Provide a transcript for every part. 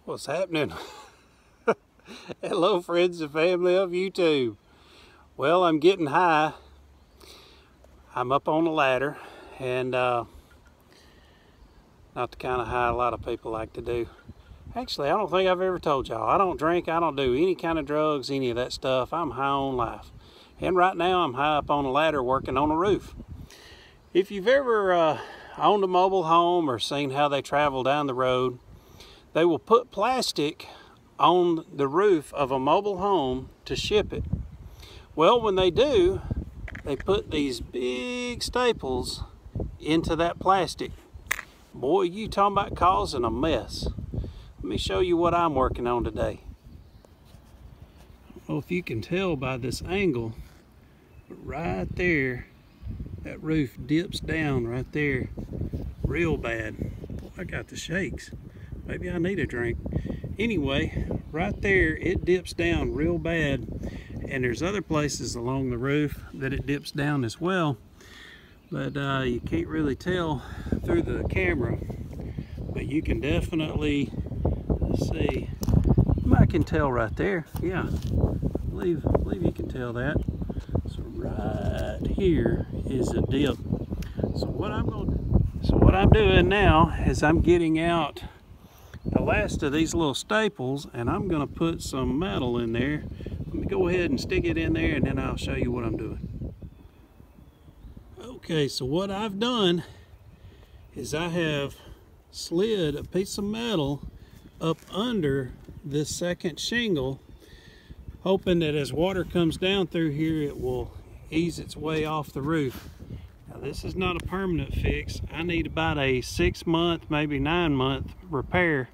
What's happening? Hello friends and family of YouTube. Well, I'm getting high. I'm up on the ladder, and not the kind of high a lot of people like to do. Actually, I don't think I've ever told y'all. I don't drink, I don't do any kind of drugs, any of that stuff. I'm high on life. And right now I'm high up on the ladder working on a roof. If you've ever owned a mobile home or seen how they travel down the road, they will put plastic on the roof of a mobile home to ship it. Well, when they do, they put these big staples into that plastic. Boy, you talking about causing a mess. Let me show you what I'm working on today. I don't know if you can tell by this angle, but right there, that roof dips down right there real bad. Boy, I got the shakes. Maybe I need a drink. Anyway, right there, it dips down real bad, and there's other places along the roof that it dips down as well, but you can't really tell through the camera, but you can definitely see. I can tell right there. Yeah, I believe you can tell that. So right here is a dip. So what I'm doing now is I'm getting out the last of these little staples, and I'm going to put some metal in there. Let me go ahead and stick it in there, and then I'll show you what I'm doing. Okay, so what I've done is I have slid a piece of metal up under this second shingle, hoping that as water comes down through here, it will ease its way off the roof. Now, this is not a permanent fix. I need about a 6-month, maybe 9-month repair,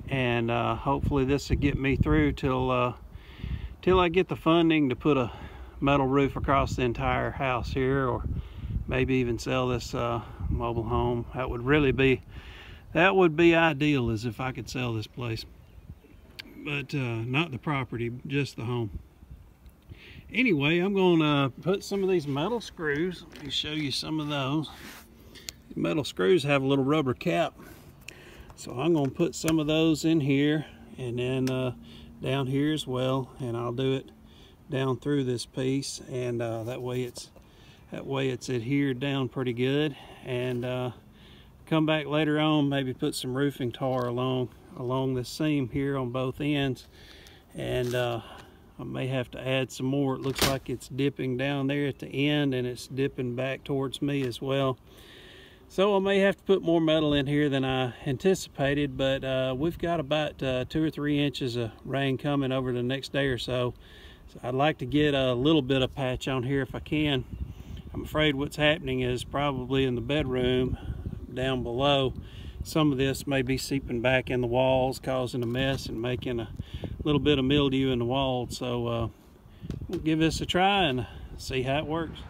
and hopefully this will get me through till I get the funding to put a metal roof across the entire house here, or maybe even sell this mobile home. That would be ideal, as if I could sell this place, but not the property, just the home. Anyway, I'm going to put some of these metal screws. Let me show you some of those. Metal screws have a little rubber cap, so I'm going to put some of those in here, and then down here as well, and I'll do it down through this piece, and that way it's adhered down pretty good. And come back later on, maybe put some roofing tar along the seam here on both ends, and I may have to add some more. It looks like it's dipping down there at the end, and it's dipping back towards me as well. So I may have to put more metal in here than I anticipated, but we've got about 2 or 3 inches of rain coming over the next day or so. So I'd like to get a little bit of patch on here if I can. I'm afraid what's happening is probably in the bedroom down below, some of this may be seeping back in the walls, causing a mess and making a little bit of mildew in the wall. So we'll give this a try and see how it works.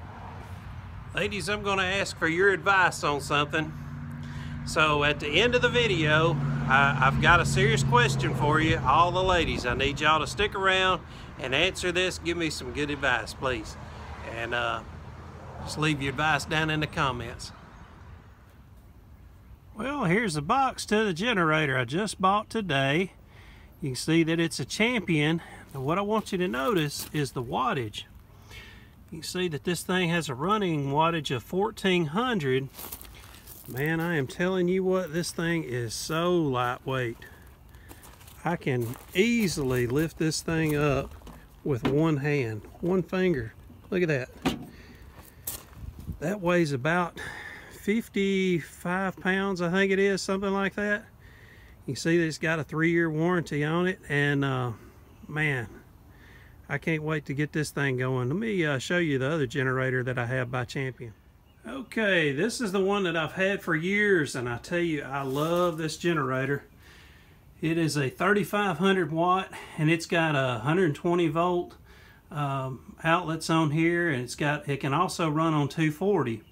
Ladies, I'm going to ask for your advice on something. So at the end of the video, I've got a serious question for you, all the ladies. I need y'all to stick around and answer this. Give me some good advice, please. And just leave your advice down in the comments. Well, here's the box to the generator I just bought today. You can see that it's a Champion. And what I want you to notice is the wattage. You can see that this thing has a running wattage of 1400. Man, I am telling you what, this thing is so lightweight. I can easily lift this thing up with one hand, one finger. Look at that. That weighs about 55 pounds, I think it is, something like that. You can see that it's got a 3-year warranty on it, and man, I can't wait to get this thing going. Let me show you the other generator that I have by Champion. Okay, this is the one that I've had for years, and I tell you, I love this generator. It is a 3500 watt, and it's got a 120 volt outlets on here, and it can also run on 240.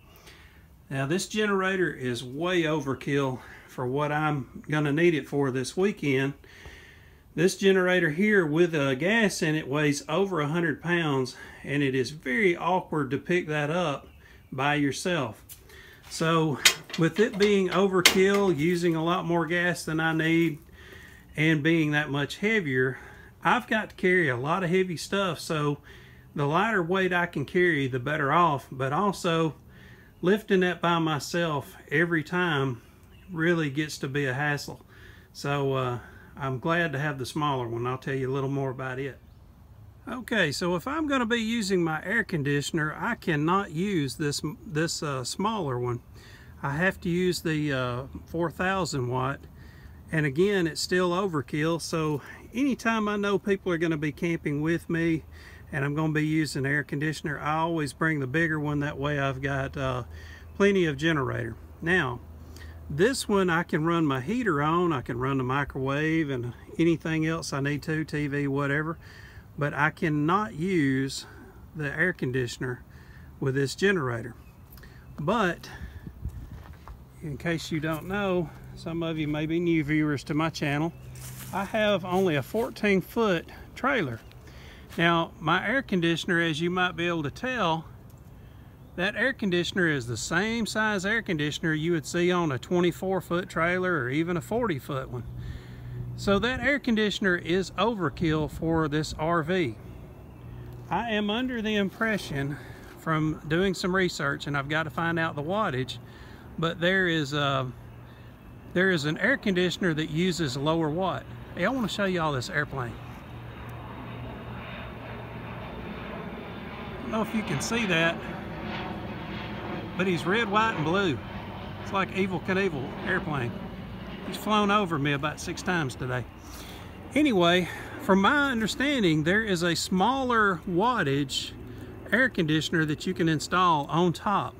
Now this generator is way overkill for what I'm gonna need it for this weekend. This generator here with gas in it weighs over 100 pounds, and it is very awkward to pick that up by yourself. So with it being overkill, using a lot more gas than I need, and being that much heavier, I've got to carry a lot of heavy stuff. So the lighter weight I can carry, the better off. But also lifting that by myself every time really gets to be a hassle. So I'm glad to have the smaller one. I'll tell you a little more about it. Okay, so if I'm going to be using my air conditioner, I cannot use this smaller one. I have to use the 4,000 watt, and again, it's still overkill. So anytime I know people are going to be camping with me and I'm going to be using air conditioner, I always bring the bigger one. That way I've got plenty of generator. Now, this one I can run my heater on, I can run the microwave and anything else I need to, TV, whatever. But I cannot use the air conditioner with this generator. But in case you don't know, some of you may be new viewers to my channel, I have only a 14-foot trailer. Now, my air conditioner, as you might be able to tell, that air conditioner is the same size air conditioner you would see on a 24-foot trailer or even a 40-foot one. So that air conditioner is overkill for this RV. I am under the impression from doing some research, and I've got to find out the wattage, but there is an air conditioner that uses lower watt. Hey, I want to show you all this airplane. I don't know if you can see that, but he's red, white, and blue. It's like Evel Knievel airplane. He's flown over me about 6 times today. Anyway, from my understanding, there is a smaller wattage air conditioner that you can install on top.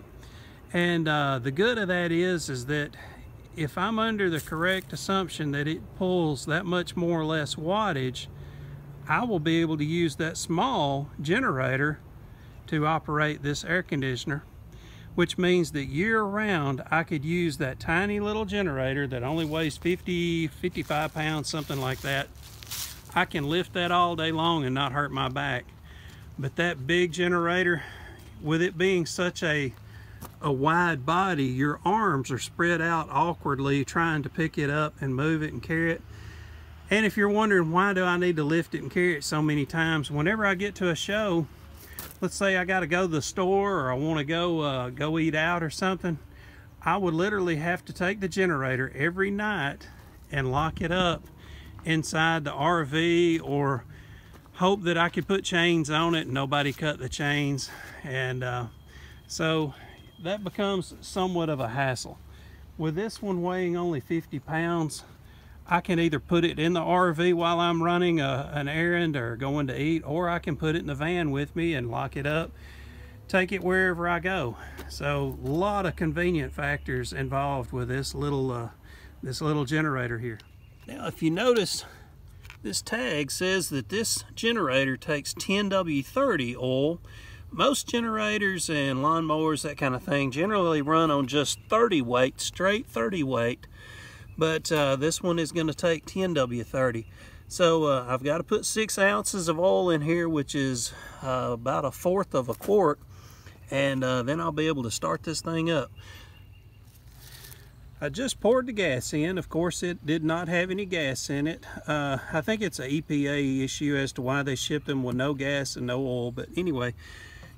And the good of that is that if I'm under the correct assumption that it pulls that much more or less wattage, I will be able to use that small generator to operate this air conditioner, which means that year-round I could use that tiny little generator that only weighs 55 pounds, something like that. I can lift that all day long and not hurt my back. But that big generator, with it being such a wide body, your arms are spread out awkwardly trying to pick it up and move it and carry it. And if you're wondering why do I need to lift it and carry it so many times, whenever I get to a show, let's say I got to go to the store or I want to go eat out or something, I would literally have to take the generator every night and lock it up inside the RV, or hope that I could put chains on it and nobody cut the chains. And so that becomes somewhat of a hassle. With this one weighing only 50 pounds, I can either put it in the RV while I'm running an errand or going to eat, or I can put it in the van with me and lock it up, take it wherever I go. So a lot of convenient factors involved with this little generator here. Now, if you notice, this tag says that this generator takes 10W30 oil. Most generators and lawnmowers, that kind of thing, generally run on just 30 weight, straight 30 weight. But this one is going to take 10W30. So I've got to put 6 ounces of oil in here, which is about 1/4 of a quart. And then I'll be able to start this thing up. I just poured the gas in. Of course, it did not have any gas in it. I think it's an EPA issue as to why they ship them with no gas and no oil. But anyway,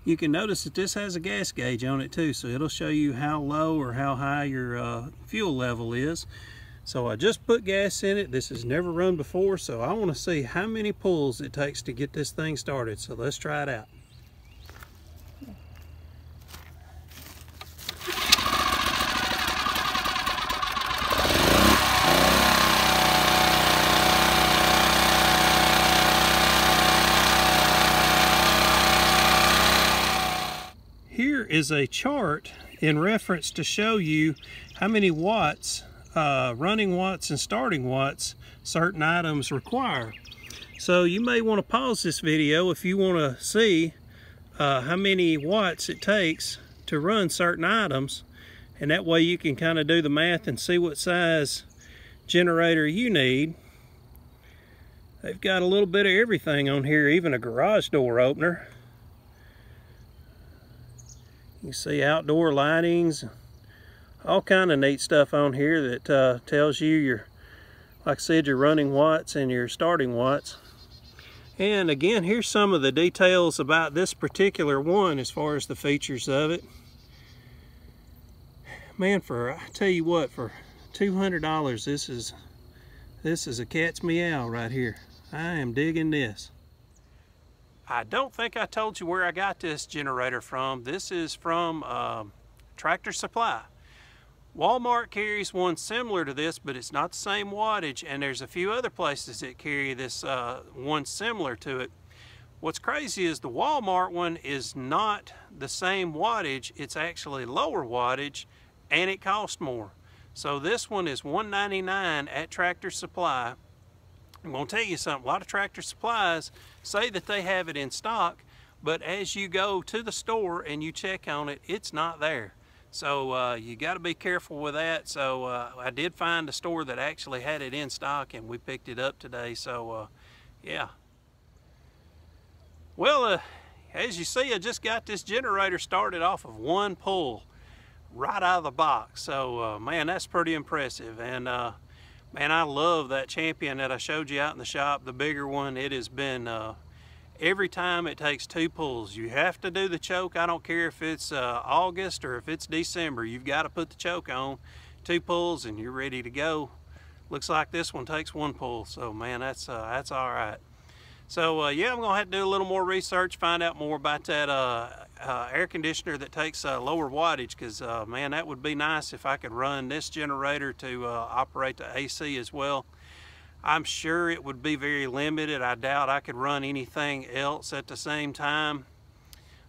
you can notice that this has a gas gauge on it too. So it'll show you how low or how high your fuel level is. So I just put gas in it. This has never run before, so I want to see how many pulls it takes to get this thing started. So let's try it out. Here is a chart in reference to show you how many watts, running watts and starting watts, certain items require. So you may want to pause this video if you want to see how many watts it takes to run certain items, and that way you can kind of do the math and see what size generator you need. They've got a little bit of everything on here, even a garage door opener. You see outdoor lightings, all kind of neat stuff on here that tells you your Like I said, your running watts and your starting watts. And again, here's some of the details about this particular one as far as the features of it. Man, I tell you what, for $200, this is a cat's meow right here. I am digging this. I don't think I told you where I got this generator from. This is from Tractor Supply. Walmart carries one similar to this, but it's not the same wattage, and there's a few other places that carry this one similar to it. What's crazy is the Walmart one is not the same wattage, it's actually lower wattage, and it costs more. So this one is $1.99 at Tractor Supply. I'm going to tell you something, a lot of Tractor Supplies say that they have it in stock, but as you go to the store and you check on it, it's not there. So you got to be careful with that. So I did find a store that actually had it in stock, and we picked it up today. So yeah. Well, as you see, I just got this generator started off of one pull right out of the box. So man, that's pretty impressive. And man, I love that Champion that I showed you out in the shop, the bigger one. It has been every time it takes 2 pulls. You have to do the choke. I don't care if it's August or if it's December. You've got to put the choke on. 2 pulls and you're ready to go. Looks like this one takes 1 pull. So man, that's all right. So yeah, I'm gonna have to do a little more research, find out more about that air conditioner that takes lower wattage, because man, that would be nice if I could run this generator to operate the AC as well. I'm sure it would be very limited. I doubt I could run anything else at the same time.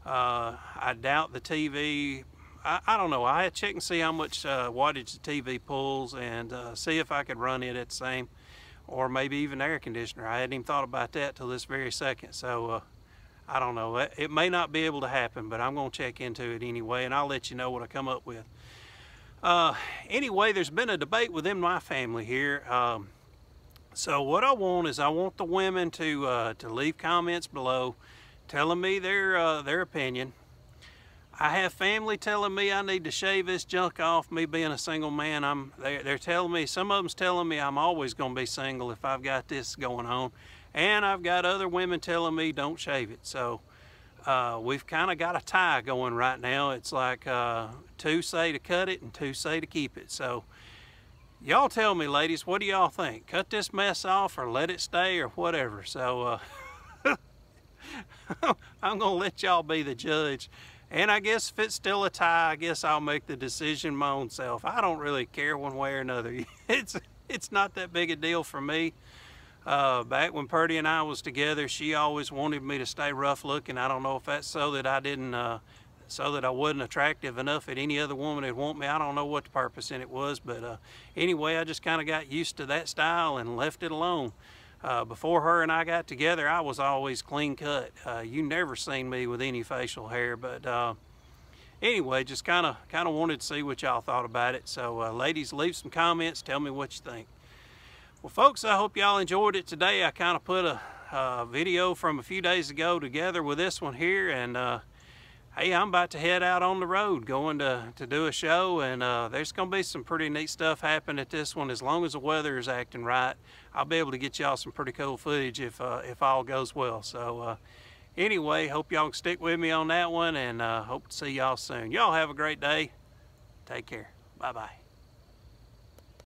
I doubt the TV, I don't know. I had to check and see how much wattage the TV pulls and see if I could run it at the same, or maybe even air conditioner. I hadn't even thought about that till this very second. So I don't know. It may not be able to happen, but I'm going to check into it anyway, and I'll let you know what I come up with. Anyway, there's been a debate within my family here. So what I want is I want the women to leave comments below telling me their opinion. I have family telling me I need to shave this junk off, me being a single man. They're telling me, some of them's telling me I'm always going to be single if I've got this going on. And I've got other women telling me don't shave it. So we've kind of got a tie going right now. It's like 2 say to cut it and 2 say to keep it. So y'all tell me, ladies, what do y'all think? Cut this mess off or let it stay or whatever. So I'm going to let y'all be the judge. And I guess if it's still a tie, I guess I'll make the decision my own self. I don't really care one way or another. It's not that big a deal for me. Back when Purdy and I was together, she always wanted me to stay rough looking. I don't know if that's so that I didn't, so that I wasn't attractive enough that any other woman would want me. I don't know what the purpose in it was, but anyway, I just kind of got used to that style and left it alone. Before her and I got together, I was always clean cut. You never seen me with any facial hair, but anyway, just kind of wanted to see what y'all thought about it. So ladies, leave some comments, tell me what you think. Well folks, I hope y'all enjoyed it today. I kind of put a video from a few days ago together with this one here, and hey, I'm about to head out on the road going to do a show, and there's going to be some pretty neat stuff happening at this one. As long as the weather is acting right, I'll be able to get y'all some pretty cool footage if all goes well. So anyway, hope y'all can stick with me on that one, and hope to see y'all soon. Y'all have a great day. Take care. Bye-bye.